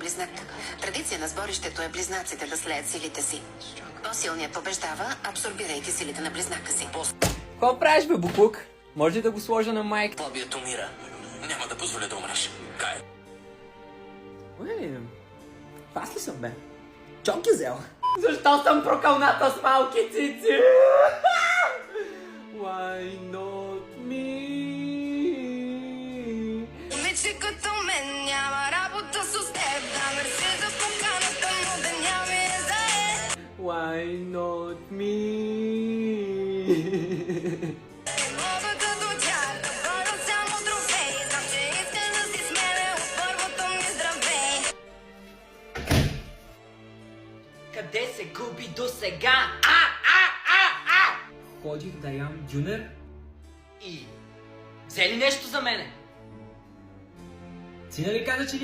Близнак. Традиция на сборището е близнаците да слеят силите си. По-силният побеждава, абсорбирайки силите на близнака си. Какво правиш, бе, буклук? Може ли да го сложа на майк? Слабият умира. Няма да позволя да умреш. Кай. Аз ли съм, бе? Чонки взел. Защо съм прокълната с малки цици? Why not me? Момиче като мен няма работа с теб. Да ме за поканата, но деня ми е зае. Why not me? Мога като тях да бъда само трофей. Знам, че искаш да си с мене от първото ми здравей. Къде се губи до сега? Ходих да ям дюнер и... Взе ли нещо за мене? Сина ли каза, че